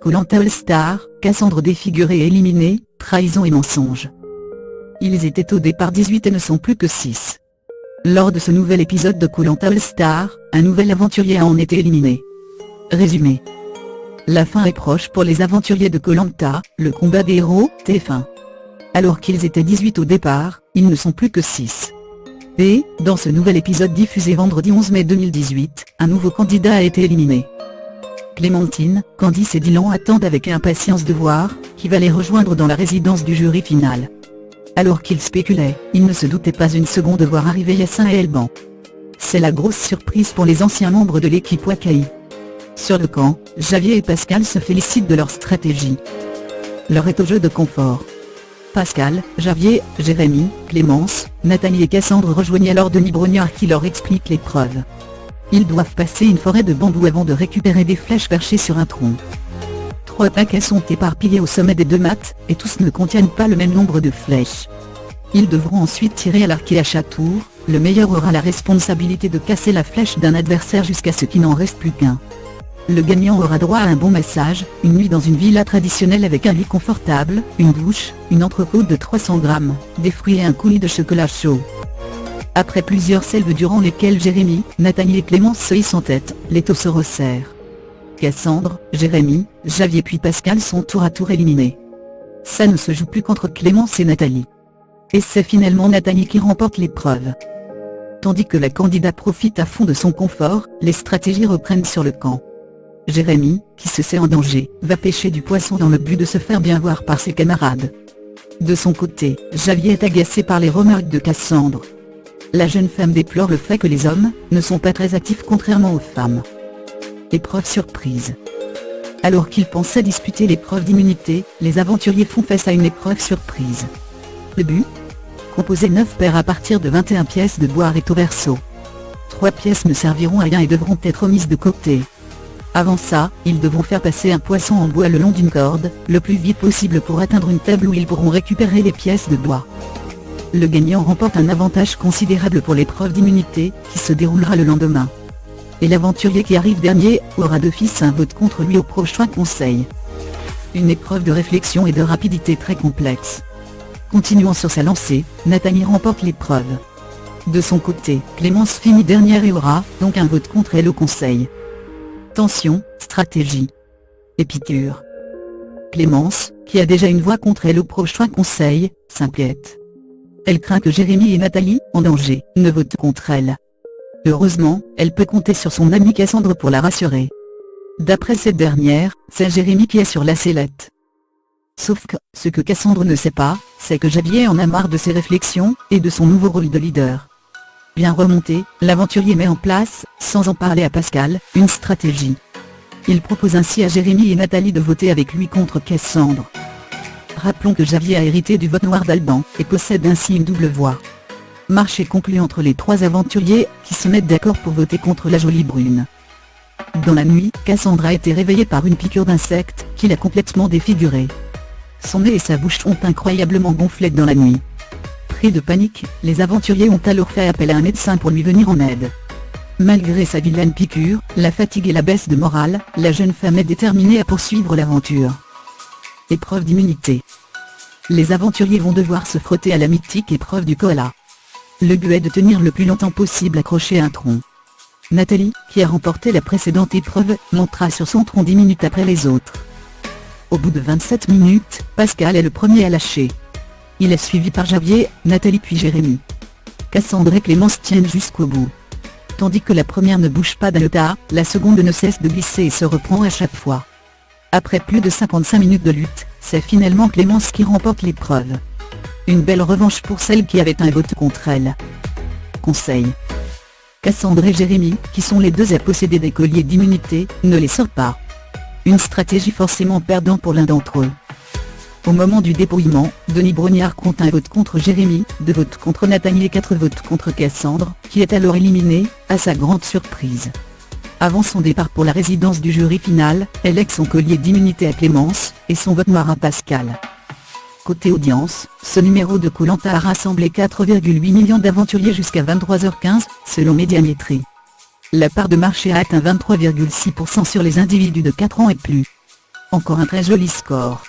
Koh-Lanta All Star, Cassandre défigurée et éliminée, trahison et mensonge. Ils étaient au départ 18 et ne sont plus que 6. Lors de ce nouvel épisode de Koh-Lanta All Star, un nouvel aventurier a en été éliminé. Résumé. La fin est proche pour les aventuriers de Koh-Lanta, le combat des héros, TF1. Alors qu'ils étaient 18 au départ, ils ne sont plus que 6. Et, dans ce nouvel épisode diffusé vendredi 11 mai 2018, un nouveau candidat a été éliminé. Clémentine, Candice et Dylan attendent avec impatience de voir qui va les rejoindre dans la résidence du jury final. Alors qu'ils spéculaient, ils ne se doutaient pas une seconde de voir arriver Yassin et Elban. C'est la grosse surprise pour les anciens membres de l'équipe Wakai. Sur le camp, Javier et Pascal se félicitent de leur stratégie. Leur est au jeu de confort. Pascal, Javier, Jérémy, Clémence, Nathalie et Cassandre rejoignent alors Denis Brognard qui leur explique l'épreuve. Ils doivent passer une forêt de bambous avant de récupérer des flèches perchées sur un tronc. 3 paquets sont éparpillés au sommet des 2 mâts, et tous ne contiennent pas le même nombre de flèches. Ils devront ensuite tirer à l'arc et à chaque tour, le meilleur aura la responsabilité de casser la flèche d'un adversaire jusqu'à ce qu'il n'en reste plus qu'un. Le gagnant aura droit à un bon massage, une nuit dans une villa traditionnelle avec un lit confortable, une douche, une entrecôte de 300 grammes, des fruits et un coulis de chocolat chaud. Après plusieurs selves durant lesquelles Jérémy, Nathalie et Clémence se hissent en tête, l'étau se resserre. Cassandre, Jérémy, Javier puis Pascal sont tour à tour éliminés. Ça ne se joue plus qu'entre Clémence et Nathalie. Et c'est finalement Nathalie qui remporte l'épreuve. Tandis que la candidate profite à fond de son confort, les stratégies reprennent sur le camp. Jérémy, qui se sait en danger, va pêcher du poisson dans le but de se faire bien voir par ses camarades. De son côté, Javier est agacé par les remarques de Cassandre. La jeune femme déplore le fait que les hommes ne sont pas très actifs contrairement aux femmes. Épreuve surprise. Alors qu'ils pensaient disputer l'épreuve d'immunité, les aventuriers font face à une épreuve surprise. Le but ? Composer 9 paires à partir de 21 pièces de bois recto verso. 3 pièces ne serviront à rien et devront être mises de côté. Avant ça, ils devront faire passer un poisson en bois le long d'une corde, le plus vite possible pour atteindre une table où ils pourront récupérer les pièces de bois. Le gagnant remporte un avantage considérable pour l'épreuve d'immunité, qui se déroulera le lendemain. Et l'aventurier qui arrive dernier, aura d'office un vote contre lui au prochain conseil. Une épreuve de réflexion et de rapidité très complexe. Continuant sur sa lancée, Nathalie remporte l'épreuve. De son côté, Clémence finit dernière et aura donc un vote contre elle au conseil. Tension, stratégie. Épicure. Clémence, qui a déjà une voix contre elle au prochain conseil, s'inquiète. Elle craint que Jérémy et Nathalie, en danger, ne votent contre elle. Heureusement, elle peut compter sur son amie Cassandre pour la rassurer. D'après cette dernière, c'est Jérémy qui est sur la sellette. Sauf que, ce que Cassandre ne sait pas, c'est que Javier en a marre de ses réflexions, et de son nouveau rôle de leader. Bien remonté, l'aventurier met en place, sans en parler à Pascal, une stratégie. Il propose ainsi à Jérémy et Nathalie de voter avec lui contre Cassandre. Rappelons que Javier a hérité du vote noir d'Alban, et possède ainsi une double voix. Marche est conclu entre les 3 aventuriers, qui se mettent d'accord pour voter contre la jolie brune. Dans la nuit, Cassandre a été réveillée par une piqûre d'insecte, qui l'a complètement défigurée. Son nez et sa bouche ont incroyablement gonflé dans la nuit. Pris de panique, les aventuriers ont alors fait appel à un médecin pour lui venir en aide. Malgré sa vilaine piqûre, la fatigue et la baisse de morale, la jeune femme est déterminée à poursuivre l'aventure. Épreuve d'immunité. Les aventuriers vont devoir se frotter à la mythique épreuve du koala. Le but est de tenir le plus longtemps possible accroché à un tronc. Nathalie, qui a remporté la précédente épreuve, montera sur son tronc 10 minutes après les autres. Au bout de 27 minutes, Pascal est le premier à lâcher. Il est suivi par Javier, Nathalie puis Jérémy. Cassandre et Clémence tiennent jusqu'au bout. Tandis que la première ne bouge pas d'un iota, la seconde ne cesse de glisser et se reprend à chaque fois. Après plus de 55 minutes de lutte, c'est finalement Clémence qui remporte l'épreuve. Une belle revanche pour celle qui avait un vote contre elle. Conseil. Cassandre et Jérémy, qui sont les 2 à posséder des colliers d'immunité, ne les sortent pas. Une stratégie forcément perdante pour l'un d'entre eux. Au moment du dépouillement, Denis Brognard compte un vote contre Jérémy, 2 votes contre Nathalie et 4 votes contre Cassandre, qui est alors éliminée, à sa grande surprise. Avant son départ pour la résidence du jury final, elle lègue son collier d'immunité à Clémence, et son vote noir à Pascal. Côté audience, ce numéro de Koh-Lanta a rassemblé 4,8 millions d'aventuriers jusqu'à 23h15, selon Médiamétrie. La part de marché a atteint 23,6% sur les individus de 4 ans et plus. Encore un très joli score.